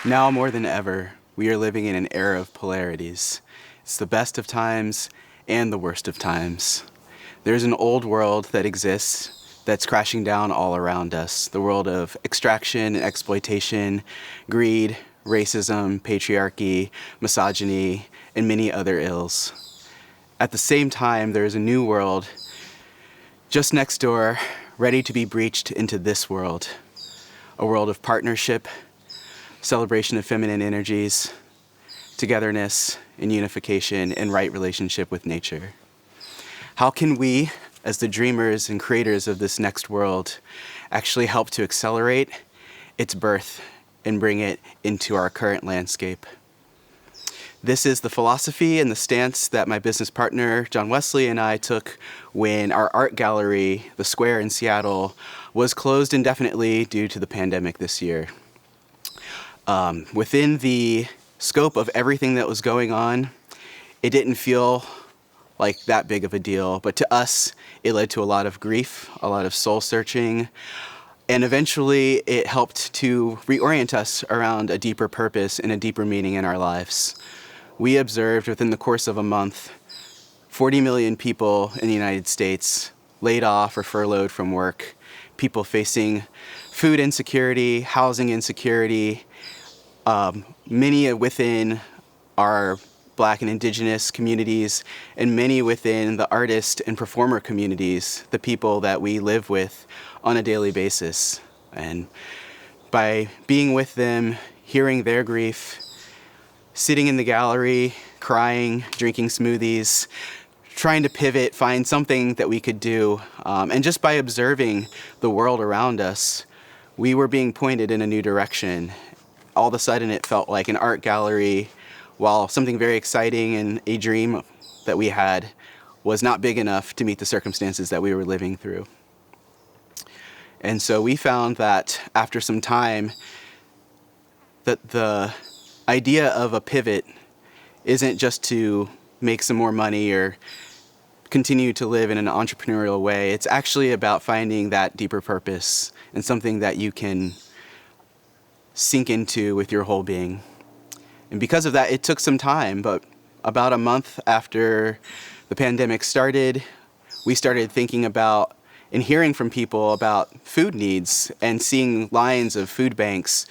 Now more than ever, we are living in an era of polarities. It's the best of times and the worst of times. There's an old world that exists that's crashing down all around us. The world of extraction and exploitation, greed, racism, patriarchy, misogyny, and many other ills. At the same time, there is a new world just next door, ready to be breached into this world. A world of partnership, celebration of feminine energies, togetherness and unification, and right relationship with nature. How can we, as the dreamers and creators of this next world, actually help to accelerate its birth and bring it into our current landscape? This is the philosophy and the stance that my business partner, John Wesley, and I took when our art gallery, The Square in Seattle, was closed indefinitely due to the pandemic this year. Within the scope of everything that was going on, it didn't feel like that big of a deal, but to us, it led to a lot of grief, a lot of soul searching, and eventually it helped to reorient us around a deeper purpose and a deeper meaning in our lives. We observed within the course of a month, 40 million people in the United States laid off or furloughed from work, people facing food insecurity, housing insecurity, many within our Black and Indigenous communities, and many within the artist and performer communities, the people that we live with on a daily basis. And by being with them, hearing their grief, sitting in the gallery, crying, drinking smoothies, trying to pivot, find something that we could do, and just by observing the world around us, we were being pointed in a new direction. All of a sudden it felt like an art gallery, while something very exciting and a dream that we had was not big enough to meet the circumstances that we were living through. And so we found that after some time, that the idea of a pivot isn't just to make some more money or continue to live in an entrepreneurial way. It's actually about finding that deeper purpose and something that you can sink into with your whole being. And because of that, it took some time, but about a month after the pandemic started, we started thinking about and hearing from people about food needs and seeing lines of food banks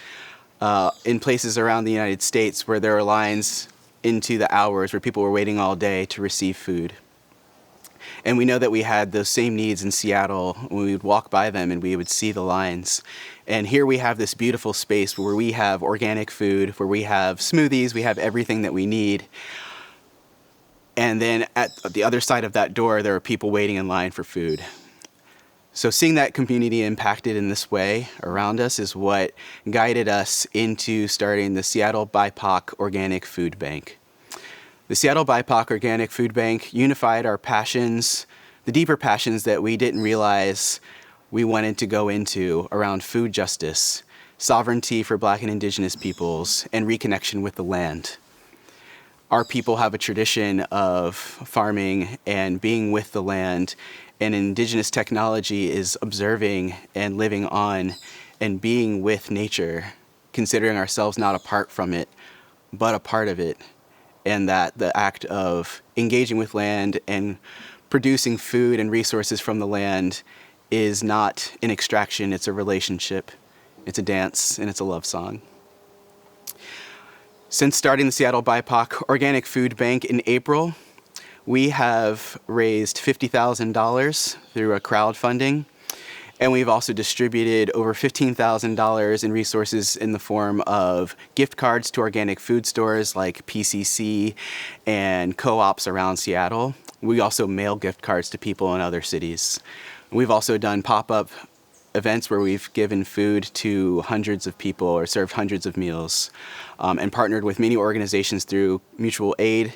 in places around the United States where there were lines into the hours where people were waiting all day to receive food. And we know that we had those same needs in Seattle when we would walk by them and we would see the lines. And here we have this beautiful space where we have organic food, where we have smoothies, we have everything that we need. And then at the other side of that door, there are people waiting in line for food. So seeing that community impacted in this way around us is what guided us into starting the Seattle BIPOC Organic Food Bank. The Seattle BIPOC Organic Food Bank unified our passions, the deeper passions that we didn't realize we wanted to go into around food justice, sovereignty for Black and Indigenous peoples, and reconnection with the land. Our people have a tradition of farming and being with the land, and Indigenous technology is observing and living on and being with nature, considering ourselves not apart from it, but a part of it. And that the act of engaging with land and producing food and resources from the land is not an extraction, it's a relationship, it's a dance, and it's a love song. Since starting the Seattle BIPOC Organic Food Bank in April, we have raised $50,000 through a crowdfunding, and we've also distributed over $15,000 in resources in the form of gift cards to organic food stores like PCC and co-ops around Seattle. We also mail gift cards to people in other cities. We've also done pop-up events where we've given food to hundreds of people or served hundreds of meals, and partnered with many organizations through mutual aid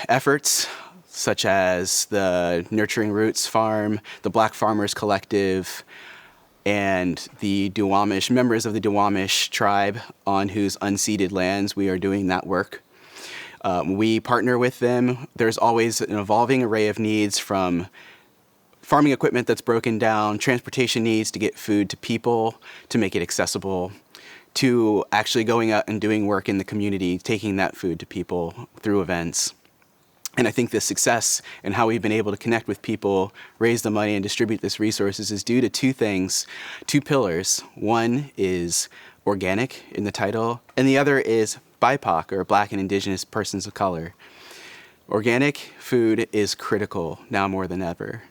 efforts, such as the Nurturing Roots Farm, the Black Farmers Collective, and the Duwamish, members of the Duwamish tribe on whose unceded lands we are doing that work. We partner with them. There's always an evolving array of needs, from farming equipment that's broken down, transportation needs to get food to people, to make it accessible, to actually going out and doing work in the community, taking that food to people through events. And I think the success and how we've been able to connect with people, raise the money, and distribute this resources is due to two things, two pillars. One is organic in the title, and the other is BIPOC, or Black and Indigenous Persons of Color. Organic food is critical now more than ever.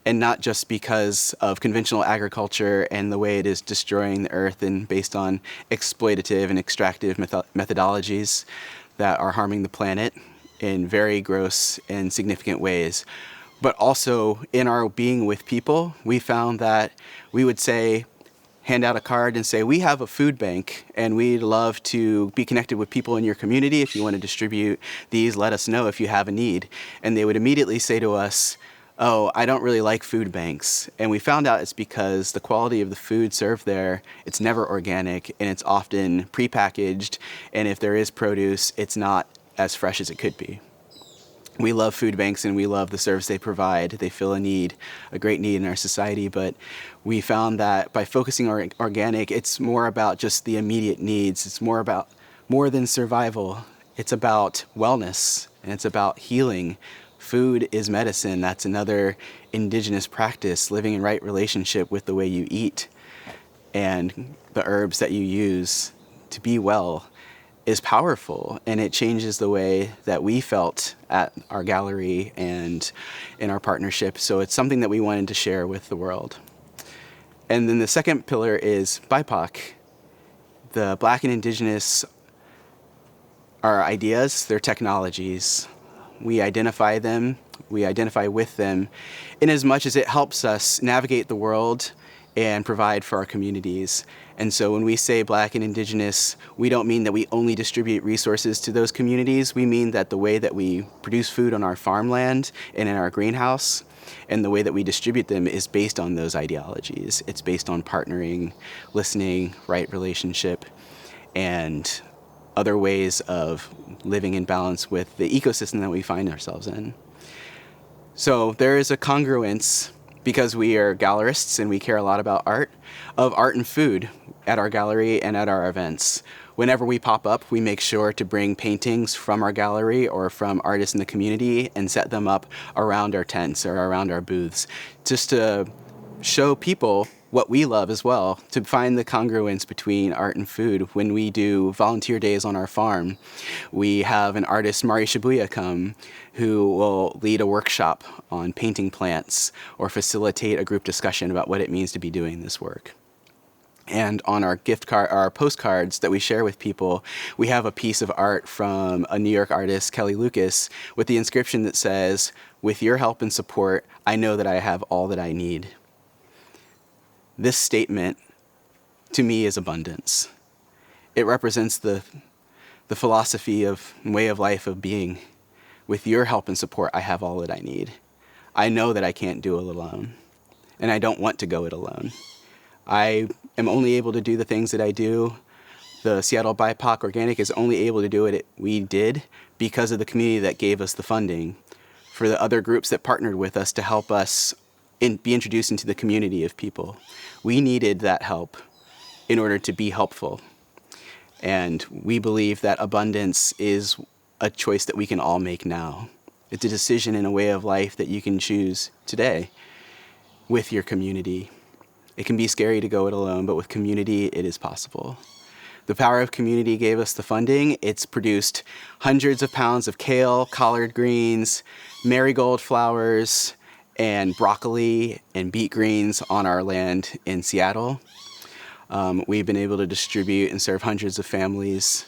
And not just because of conventional agriculture and the way it is destroying the earth and based on exploitative and extractive methodologies that are harming the planet in very gross and significant ways. But also in our being with people, we found that we would say, hand out a card and say, we have a food bank and we'd love to be connected with people in your community. If you want to distribute these, let us know if you have a need. And they would immediately say to us, oh, I don't really like food banks. And we found out it's because the quality of the food served there, it's never organic and it's often prepackaged. And if there is produce, it's not as fresh as it could be. We love food banks and we love the service they provide. They fill a need, a great need in our society, but we found that by focusing on organic, it's more about just the immediate needs. It's more than survival. It's about wellness and it's about healing. Food is medicine. That's another indigenous practice, living in right relationship with the way you eat and the herbs that you use to be well is powerful, and it changes the way that we felt at our gallery and in our partnership. So it's something that we wanted to share with the world. And then the second pillar is BIPOC. The Black and Indigenous are ideas, they're technologies. We identify them, we identify with them, in as much as it helps us navigate the world and provide for our communities. And so when we say Black and Indigenous, we don't mean that we only distribute resources to those communities. We mean that the way that we produce food on our farmland and in our greenhouse and the way that we distribute them is based on those ideologies. It's based on partnering, listening, right relationship, and other ways of living in balance with the ecosystem that we find ourselves in. So there is a congruence, because we are gallerists and we care a lot about art, of art and food at our gallery and at our events. Whenever we pop up, we make sure to bring paintings from our gallery or from artists in the community and set them up around our tents or around our booths, just to show people what we love as well, to find the congruence between art and food. When we do volunteer days on our farm, we have an artist, Mari Shibuya, come, who will lead a workshop on painting plants or facilitate a group discussion about what it means to be doing this work. And on our our postcards that we share with people, we have a piece of art from a New York artist, Kelly Lucas, with the inscription that says, "With your help and support, I know that I have all that I need." This statement, to me, is abundance. It represents the philosophy of way of life of being. With your help and support, I have all that I need. I know that I can't do it alone, and I don't want to go it alone. I am only able to do the things that I do. The Seattle BIPOC Organic is only able to do it we did because of the community that gave us the funding, for the other groups that partnered with us to help us be introduced into the community of people. We needed that help in order to be helpful. And we believe that abundance is a choice that we can all make now. It's a decision and a way of life that you can choose today with your community. It can be scary to go it alone, but with community, it is possible. The power of community gave us the funding. It's produced hundreds of pounds of kale, collard greens, marigold flowers, and broccoli and beet greens on our land in Seattle. We've been able to distribute and serve hundreds of families.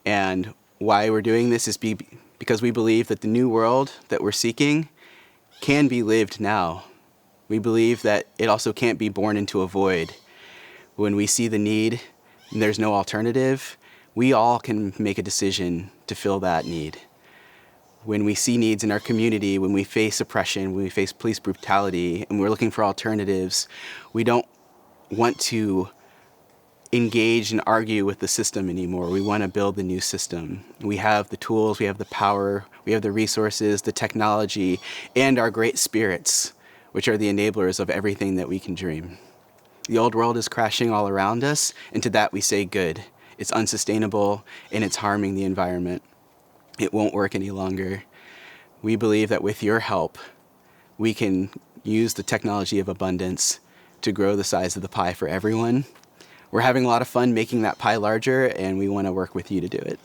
And why we're doing this is because we believe that the new world that we're seeking can be lived now. We believe that it also can't be born into a void. When we see the need and there's no alternative, we all can make a decision to fill that need. When we see needs in our community, when we face oppression, when we face police brutality, and we're looking for alternatives, we don't want to engage and argue with the system anymore. We want to build the new system. We have the tools, we have the power, we have the resources, the technology, and our great spirits, which are the enablers of everything that we can dream. The old world is crashing all around us, and to that we say good. it's unsustainable, and it's harming the environment. It won't work any longer. We believe that with your help, we can use the technology of abundance to grow the size of the pie for everyone. We're having a lot of fun making that pie larger, and we want to work with you to do it.